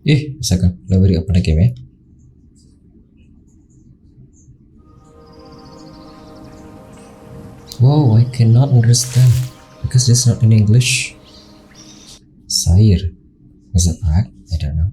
A second. Let me open the game, ya. Wow, I cannot understand because it's not in English. Sire. Is that right? I don't know.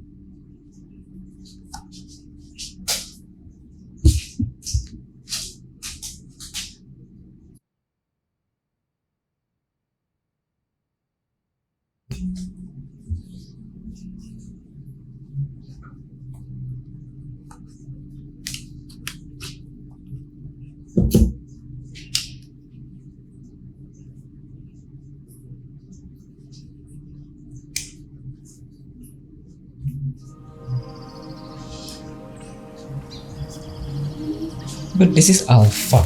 But this is alpha.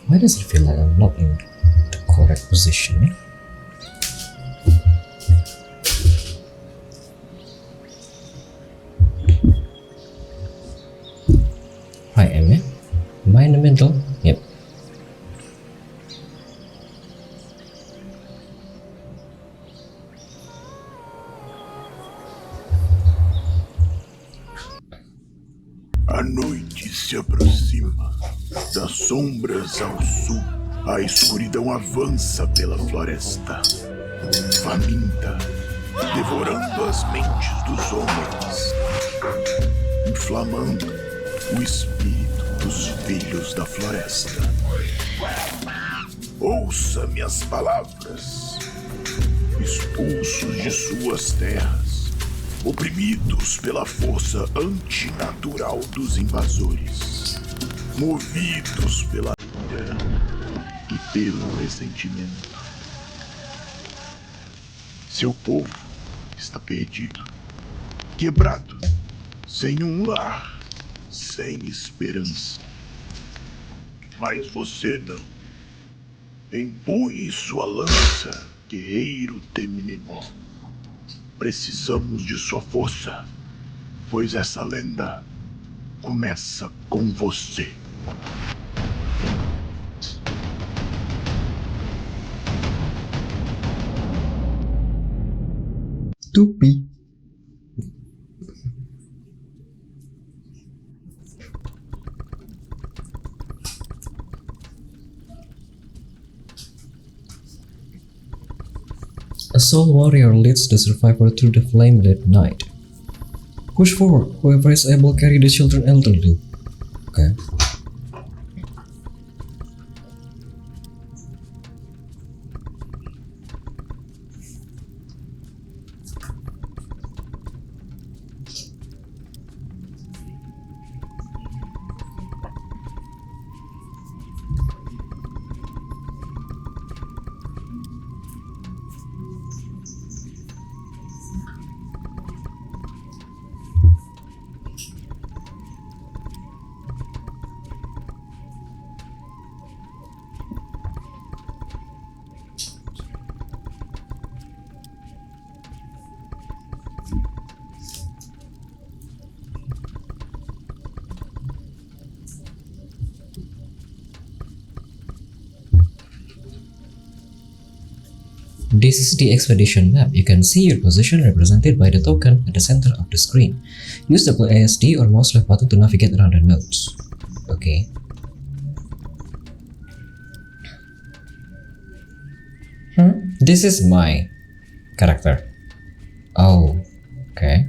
Why does it feel like I'm not in the correct position? Eh? I am, eh? Am I in the middle? Yep. A noite se aproxima. Das sombras ao sul, a escuridão avança pela floresta, faminta, devorando as mentes dos homens, inflamando o espírito dos filhos da floresta. Ouça minhas palavras, expulsos de suas terras, oprimidos pela força antinatural dos invasores, movidos pela ira e pelo ressentimento. Seu povo está perdido, quebrado, sem um lar, sem esperança. Mas você não. Empunhe sua lança, guerreiro temível. Precisamos de sua força, pois essa lenda começa com você. Tupi. A soul warrior leads the survivor through the flame-lit night. Push forward, whoever is able carry the children elderly. Okay. This is the expedition map. You can see your position represented by the token at the center of the screen. Use the WASD or mouse left button to navigate around the nodes. Okay. This is my character. Oh, okay.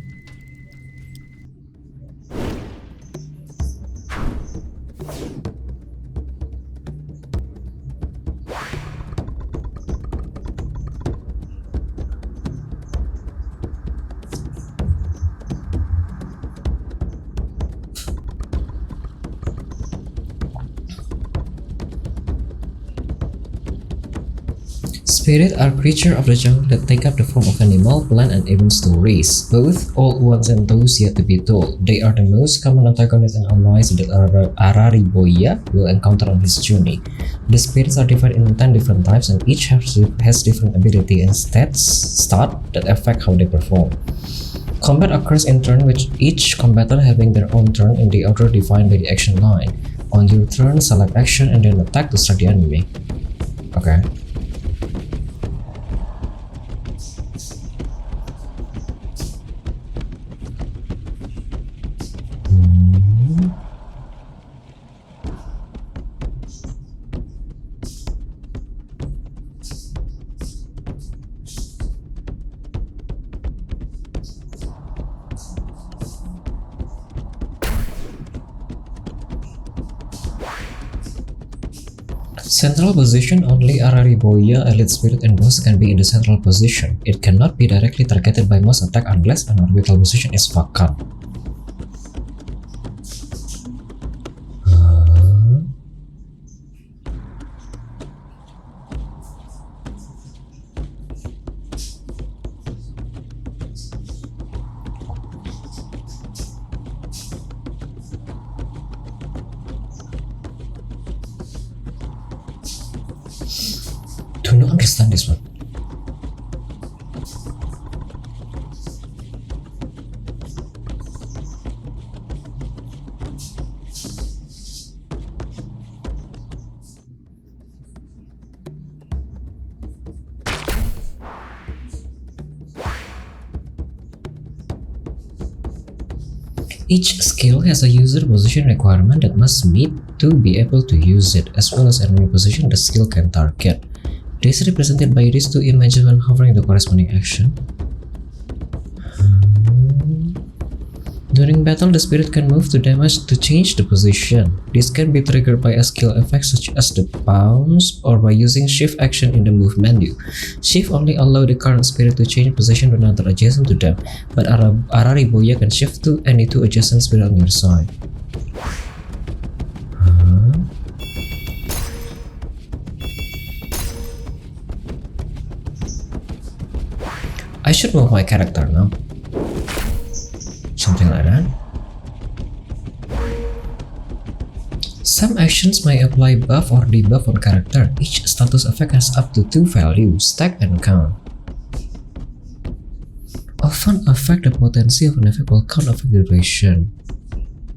Spirits are creatures of the jungle that take up the form of animal, plant, and even stories, both old ones and those yet to be told. They are the most common antagonists and allies that Arariboia will encounter on his journey. The spirits are divided into 10 different types, and each has different ability and stat that affect how they perform. Combat occurs in turn, with each combatant having their own turn in the order defined by the action line. On your turn, select action and then attack to strike the enemy. Okay. Central position. Only Arariboia, Elite Spirit, and Boss can be in the central position. It cannot be directly targeted by most attack unless an orbital position is vacant. Do not understand this one. Each skill has a user position requirement that must meet to be able to use it, as well as enemy position the skill can target. This is represented by these two images when hovering the corresponding action. During battle, the spirit can move to damage to change the position. This can be triggered by a skill effect such as the bounce or by using shift action in the move menu. Shift only allows the current spirit to change position to another adjacent to them, but Arariboia can shift to any two adjacent spirit on your side. I should move my character now. Something like that. Some actions may apply buff or debuff on character. Each status effect has up to 2 values, stack and count. Often affect the potency of an effect while count affect the duration.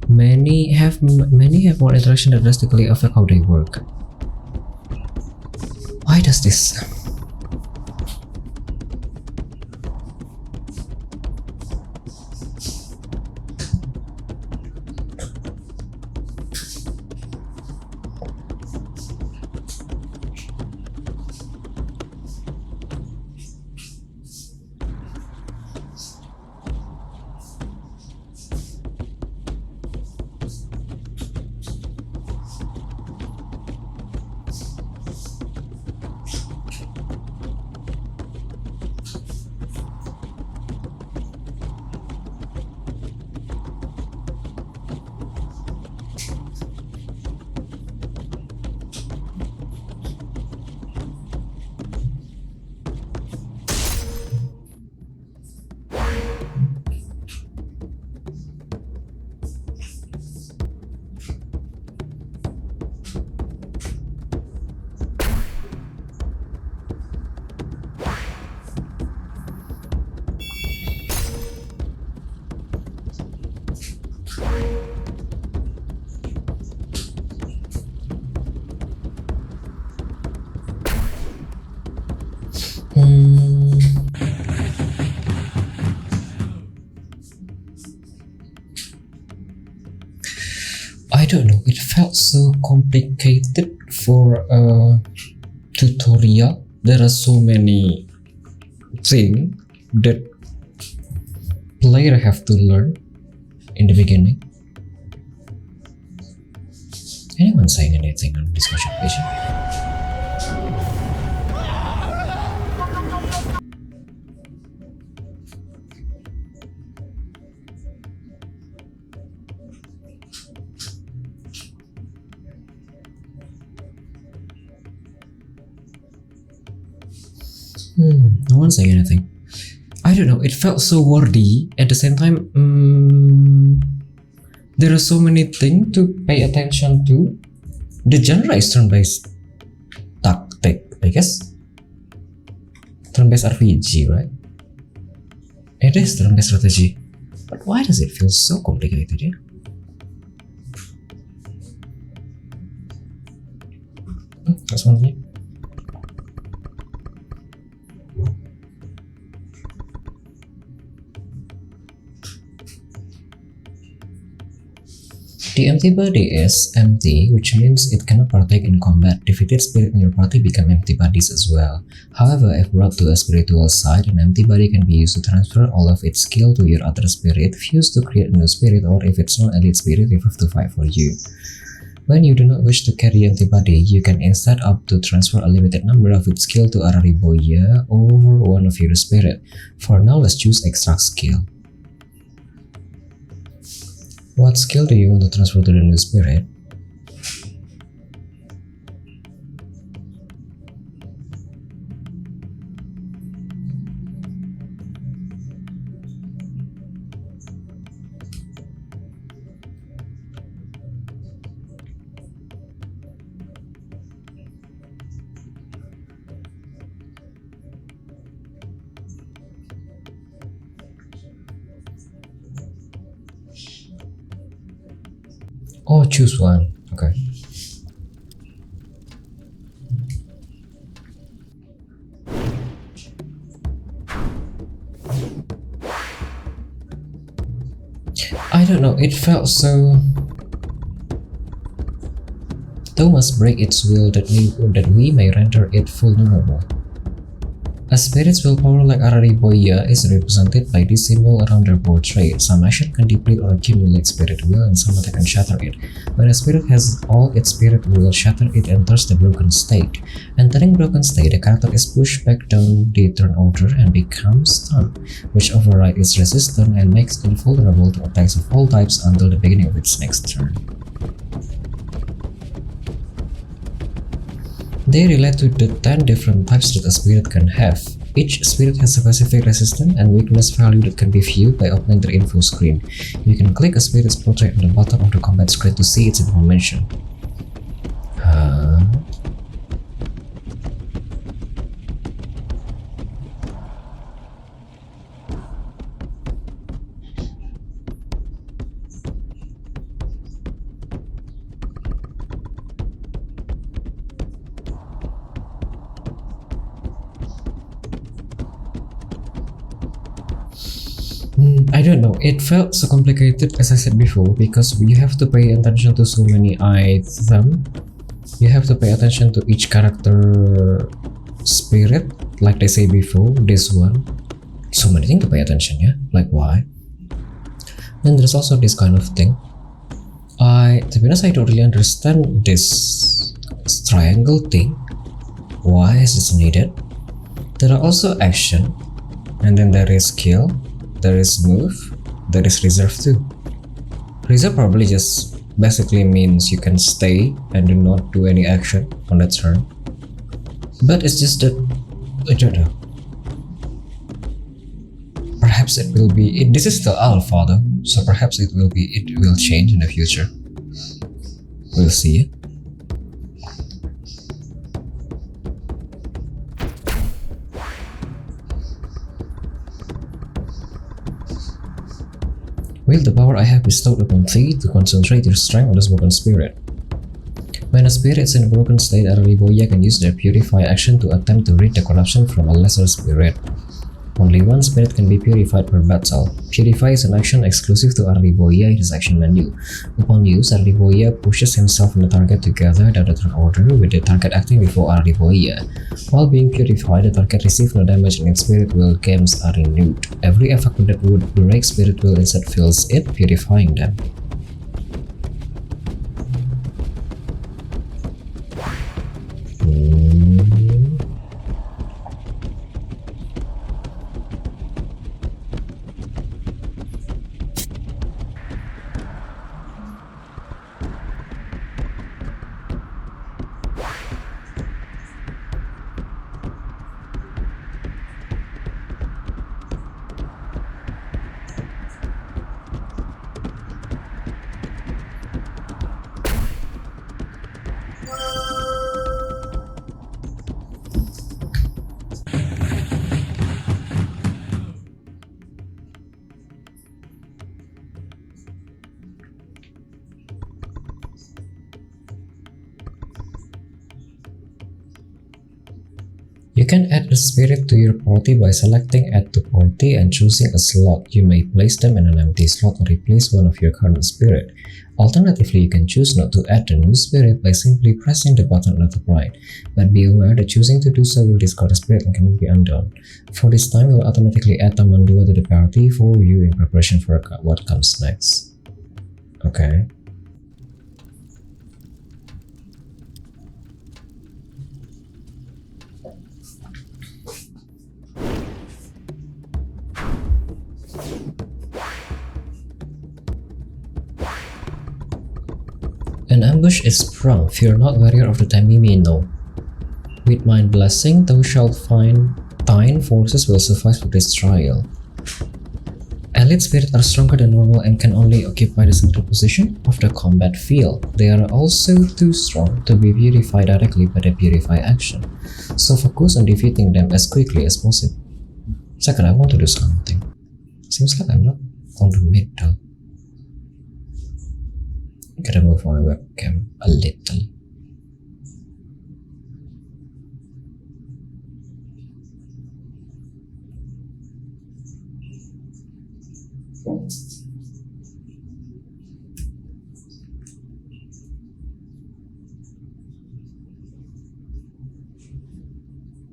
Many have more interaction that drastically affect how they work. Why does this? I don't know, it felt so complicated for a tutorial. There are so many things that player have to learn in the beginning. Anyone saying anything on the discussion page? No one saying anything. I don't know, it felt so wordy. At the same time, there are so many things to pay attention to. The genre is turn-based tactic, I guess. Turn-based RPG, right? It is turn-based strategy. But why does it feel so complicated, yeah? That's one thing. The empty body is empty, which means it cannot partake in combat. Defeated spirit in your party become empty bodies as well. However, if brought to a spiritual side, an empty body can be used to transfer all of its skill to your other spirit, fuse to create a new spirit, or if it's not elite spirit, revive to fight for you. When you do not wish to carry empty body, you can instead opt to transfer a limited number of its skill to Arariboia over one of your spirit. For now, let's choose extract skill. What skill do you want to transfer to the new spirit? Oh, choose one. Okay. I don't know, it felt so... Thou must break its will that we may render it vulnerable. A spirit's willpower like Arariboia is represented by this symbol around their portrait. Some action can deplete or accumulate spirit will, and some attack can shatter it. When a spirit has all its spirit will shatter, it enters the broken state. Entering broken state, the character is pushed back down the turn order and becomes stunned, which overrides its resistance and makes it vulnerable to attacks of all types until the beginning of its next turn. They relate to the 10 different types that a spirit can have. Each spirit has a specific resistance and weakness value that can be viewed by opening the info screen. You can click a spirit's portrait on the bottom of the combat screen to see its information. I don't know, it felt so complicated as I said before because you have to pay attention to so many items. You have to pay attention to each character spirit, like they say before, this one. So many things to pay attention, yeah? Like why? Then there's also this kind of thing. To be honest, I don't really understand this triangle thing. Why is this needed? There are also action, and then there is skill. There is move, there is reserve too. Reserve probably just basically means you can stay and do not do any action on that turn. But it's just that, I don't know. Perhaps it will be, this is still alpha though, so perhaps it will change in the future. We'll see. Wield the power I have bestowed upon thee to concentrate your strength on this broken spirit. When a spirit is in a broken state, Arariboia can use their Purify action to attempt to rid the corruption from a lesser spirit. Only one spirit can be purified per battle. Purify is an action exclusive to Arariboia in his action menu. Upon use, Arariboia pushes himself and the target together down the turn order, with the target acting before Arariboia. While being purified, the target receives no damage and its spirit will games are renewed. Every effect that would break spirit will instead fills it, purifying them. Add a spirit to your party by selecting Add to Party and choosing a slot. You may place them in an empty slot or replace one of your current spirit. Alternatively, you can choose not to add a new spirit by simply pressing the button on the right, but be aware that choosing to do so will discard a spirit and cannot be undone. For this time, we'll automatically add Taman 2 to the party for you in preparation for what comes next. Okay. An ambush is sprung, fear not, warrior of the NVMe, no. With Mind Blessing, thou shalt find thine forces will suffice for this trial. Elite spirits are stronger than normal and can only occupy the central position of the combat field. They are also too strong to be purified directly by the purify action, so focus on defeating them as quickly as possible. Second, I want to do something. Seems like I'm not on the middle. Gotta move my webcam a little.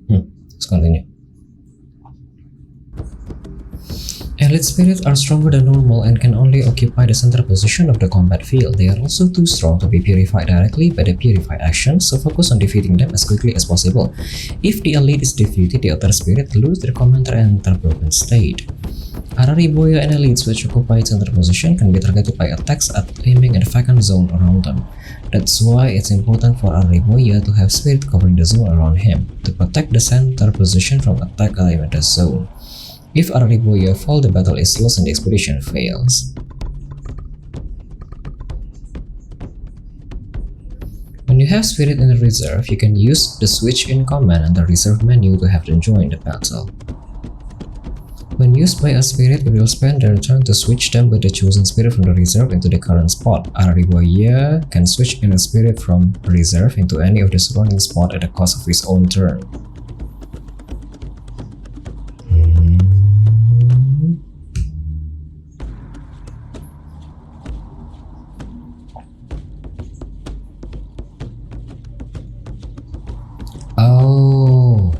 Let's continue. Elite spirits are stronger than normal and can only occupy the central position of the combat field. They are also too strong to be purified directly by the purify action, so focus on defeating them as quickly as possible. If the elite is defeated, the other spirit lose their commander and enter broken state. Arariboia and elites which occupy central position can be targeted by attacks at aiming at the vacant zone around them. That's why it's important for Arariboia to have spirit covering the zone around him, to protect the center position from attack aligned the zone. If Arariboia fall, the battle is lost and the expedition fails. When you have spirit in the reserve, you can use the switch in command and the reserve menu to have them join the battle. When used by a spirit, it will spend their turn to switch them with the chosen spirit from the reserve into the current spot. Arariboia can switch in a spirit from reserve into any of the surrounding spot at the cost of his own turn. Oh.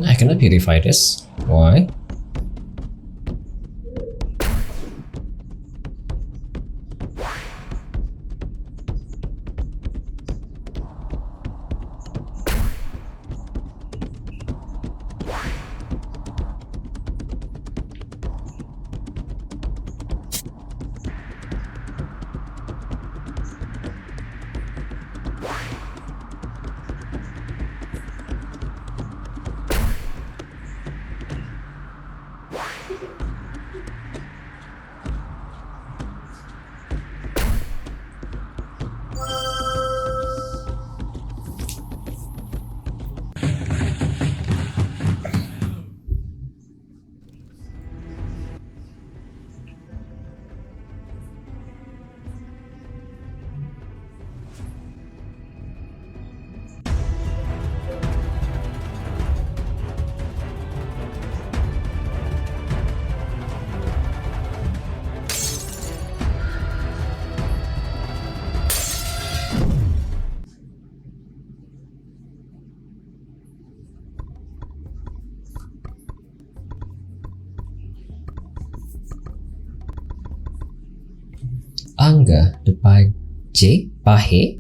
I cannot purify this. Why? Pangga de Pahe.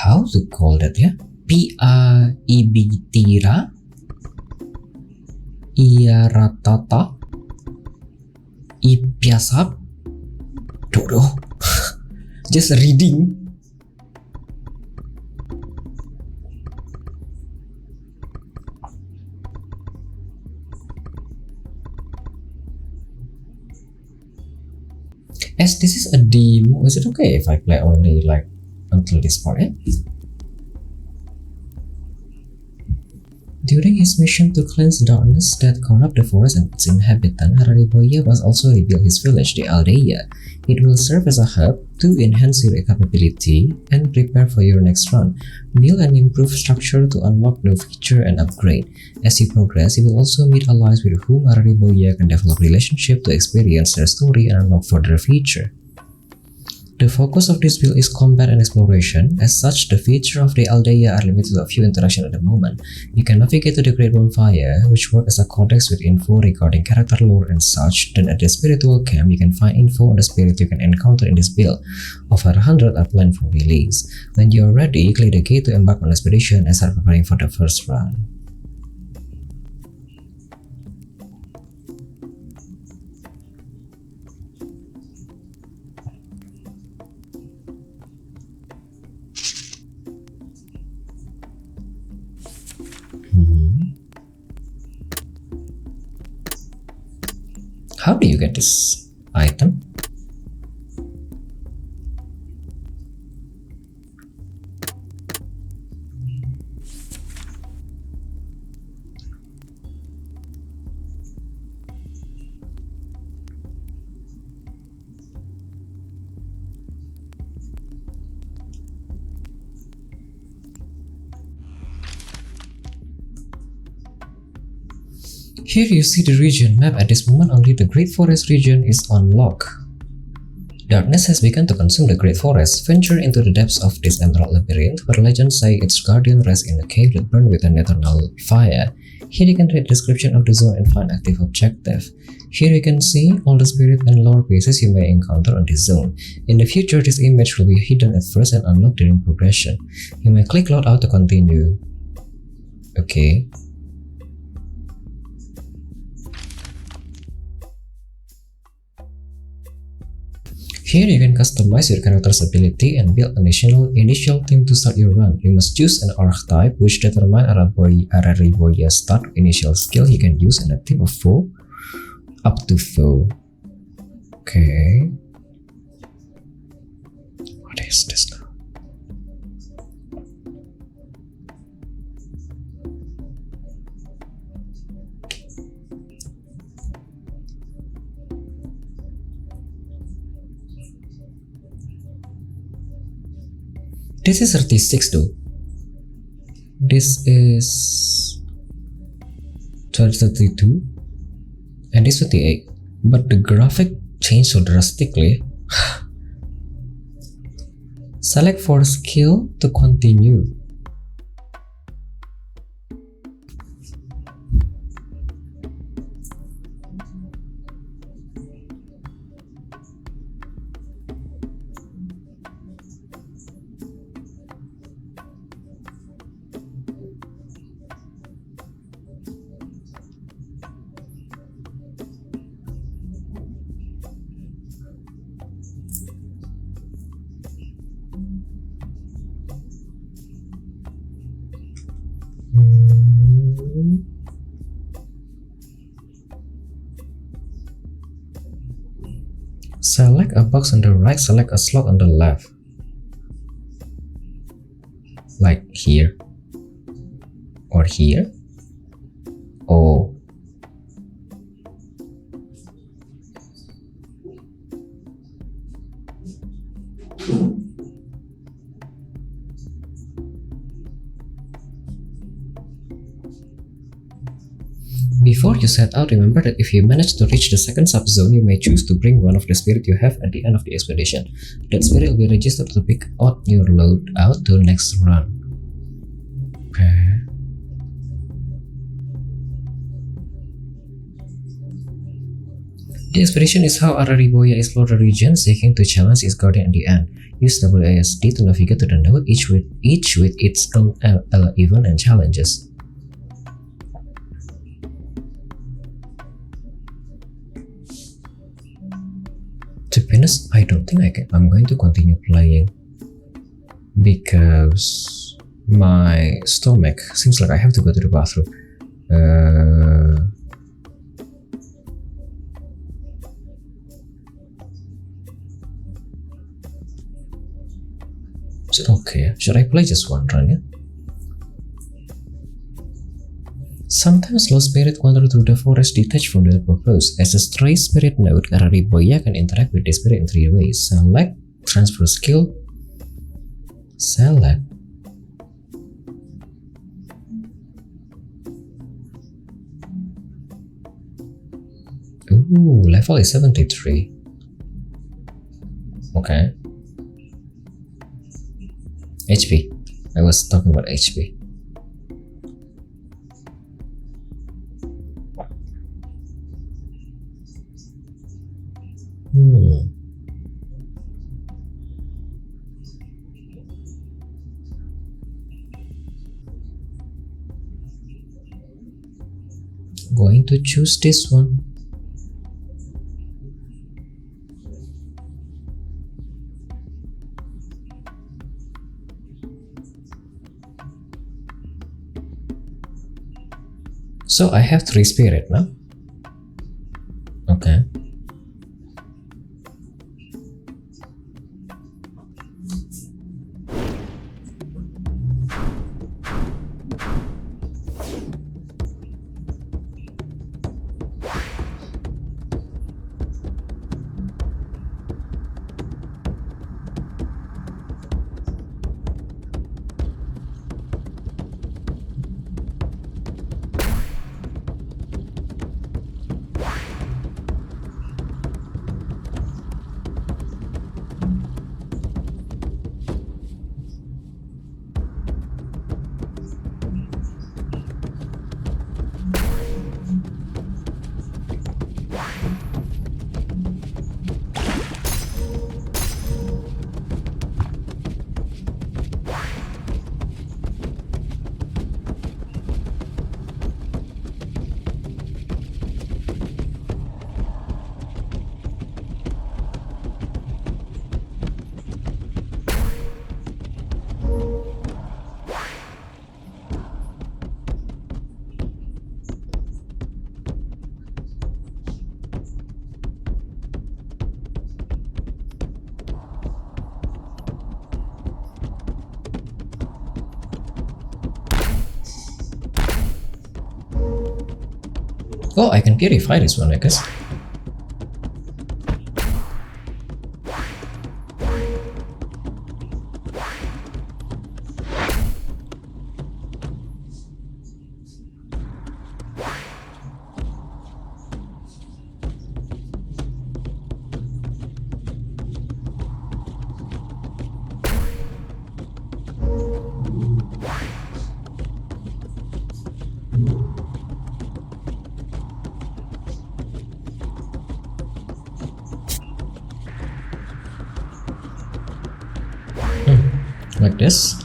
How to call that ya? Ibitira Iaratata Ipiasap. Don't know. Just reading. As this is a demo, is it okay if I play only like until this part? During his mission to cleanse darkness that corrupt the forest and its inhabitant, Arariboia must also rebuild his village, the Aldeia. It will serve as a hub to enhance your capability and prepare for your next run. Build and improve structure to unlock new feature and upgrade. As you progress, you will also meet allies with whom Arariboia can develop relationship to experience their story and unlock further feature. The focus of this build is combat and exploration. As such, the features of the Aldeia are limited to a few interactions at the moment. You can navigate to the Great Bonfire, which works as a codex with info regarding character lore and such. Then at the spiritual camp, you can find info on the spirit you can encounter in this build. Over 100 are planned for release. When you are ready, click the gate to embark on expedition and start preparing for the first run. How do you get this item? Here you see the region map. At this moment, only the Great Forest region is unlocked. Darkness has begun to consume the Great Forest. Venture into the depths of this emerald labyrinth, where legends say its guardian rests in a cave that burned with an eternal fire. Here you can read the description of the zone and find active objective. Here you can see all the spirit and lore pieces you may encounter on this zone. In the future, this image will be hidden at first and unlocked during progression. You may click loadout to continue. Okay. Here you can customize your character's ability and build an initial team to start your run. You must choose an archetype which determines Arariboia's start initial skill you can use in a team of 4 up to 4. Okay. What is this now? This is 36 though. This is 1232 and this 28. But the graphic changed so drastically. Select for skill to continue. Select a box on the right, select a slot on the left. Like here. Or here. Oh. Before you set out, remember that if you manage to reach the second subzone, you may choose to bring one of the spirit you have at the end of the expedition. That spirit will be registered to pick out your loadout to next run. Okay. The expedition is how Arariboia explored the region, seeking to challenge its guardian at the end. Use WASD to navigate to the node, each with its own event and challenges. To be honest, I don't think I'm going to continue playing because my stomach seems like I have to go to the bathroom. Is it okay? Should I play just one run? Yeah? Sometimes low spirit wander through the forest detached from their purpose. As a stray spirit node, Arariboia can interact with the spirit in 3 ways. Select, transfer skill, select. Ooh, level is 73. Okay. HP. I was talking about HP. Going to choose this one. So I have 3 spirit now. Okay. Oh, I can purify this one, I guess. Like this.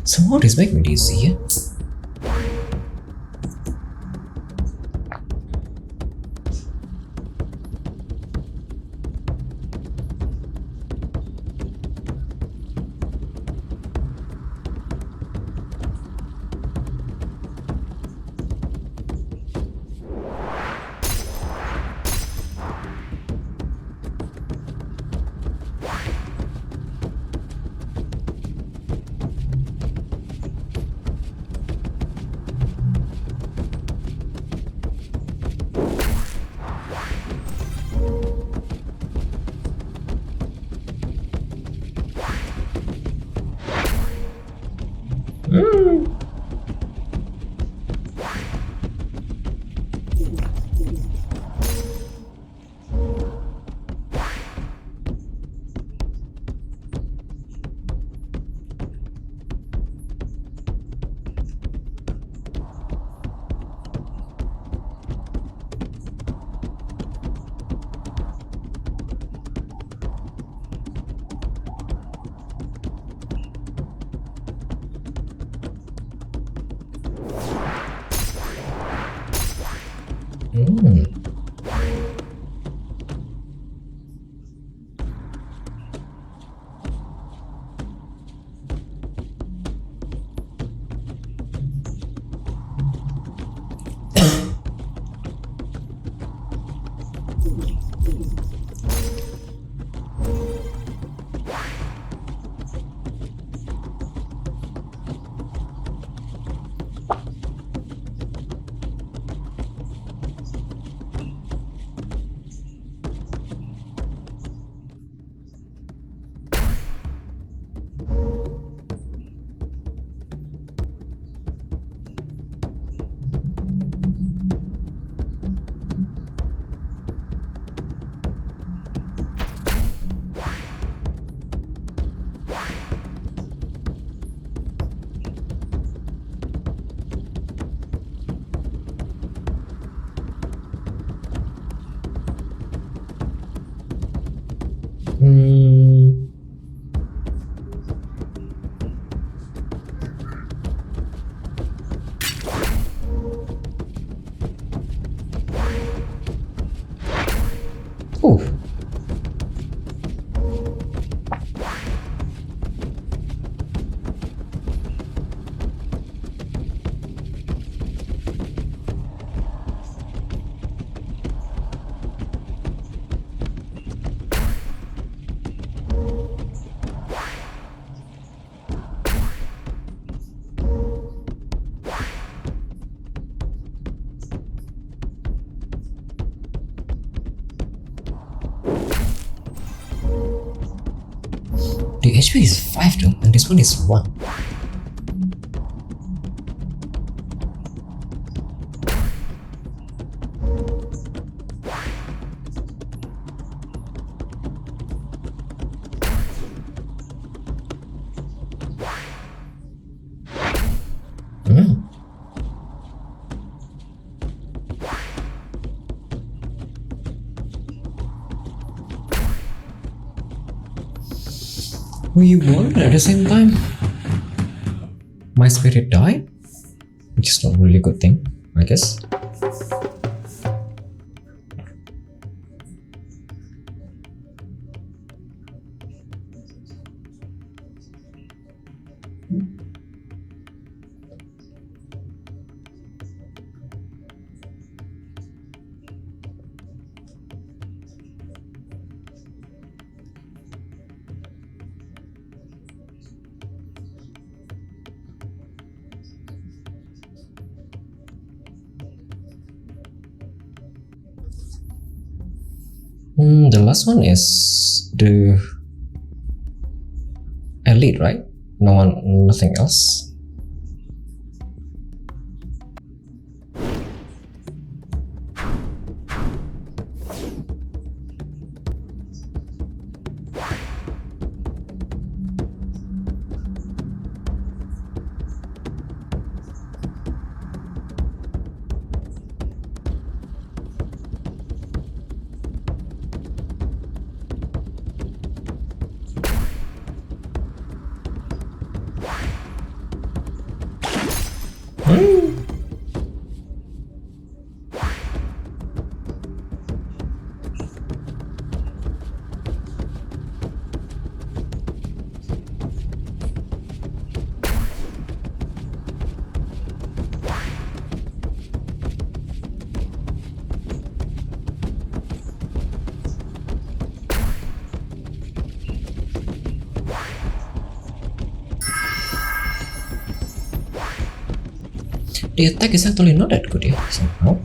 Somehow this make me dizzy. Hmm. Hmm. Oh. The HP is 5 though, and this one is 1. Hmm. We won at the same time. My spirit died, which is not a really good thing, I guess. The last one is the elite, right? Nothing else. The attack is actually not that good, yeah, somehow.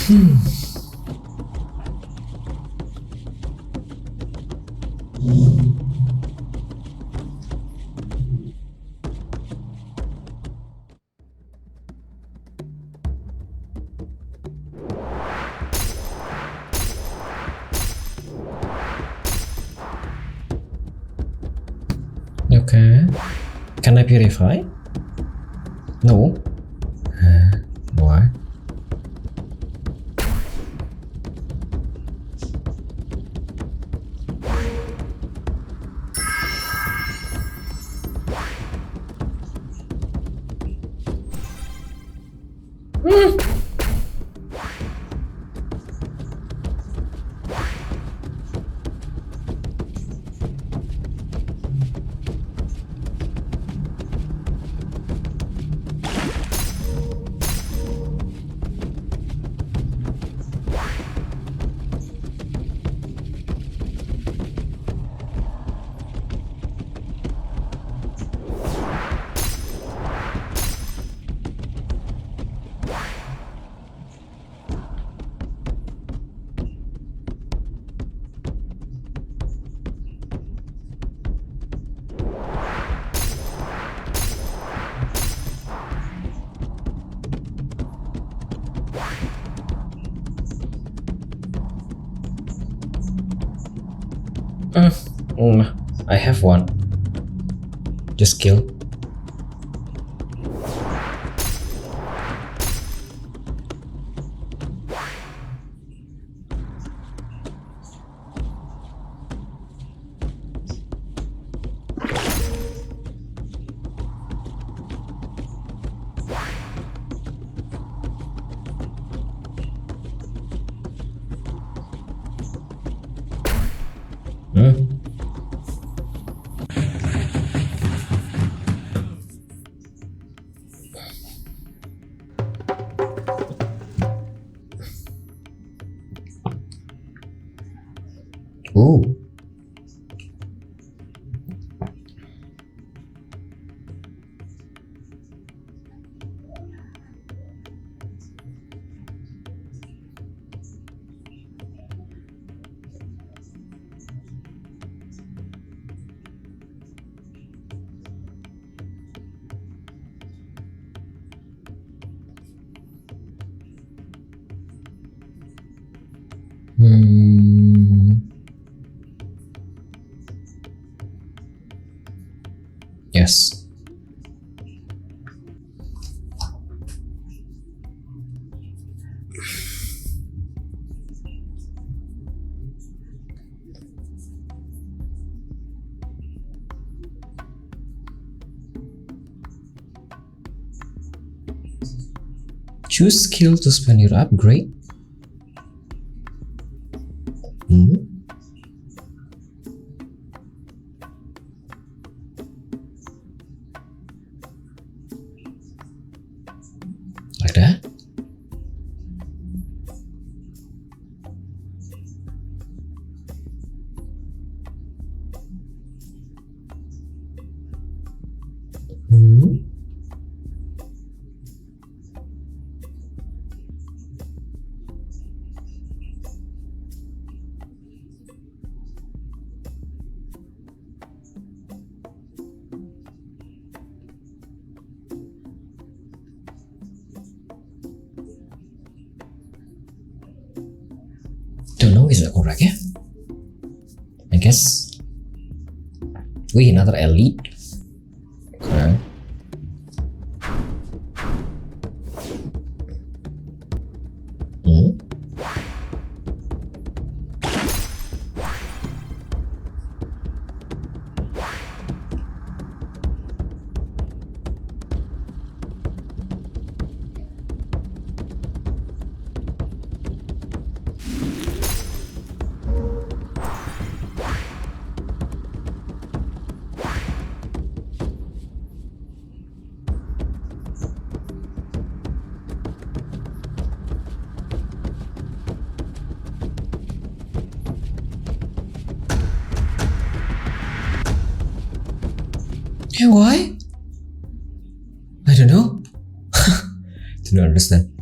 Okay. Can I purify? No. Why? I have one. Just kill. Oh. Yes. Choose skill to spend your upgrade. Like that? Don't know, is that correct? Yeah, I guess. Wait, another elite. Okay. Yeah, why? I don't know. Do not understand.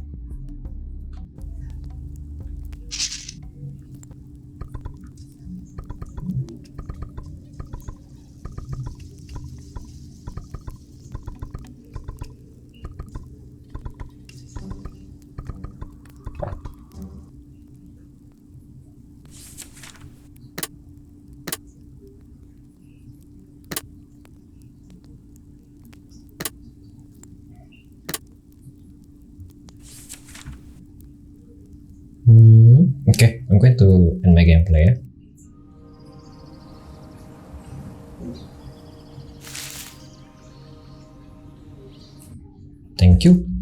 I'm going to end my gameplay. Thank you.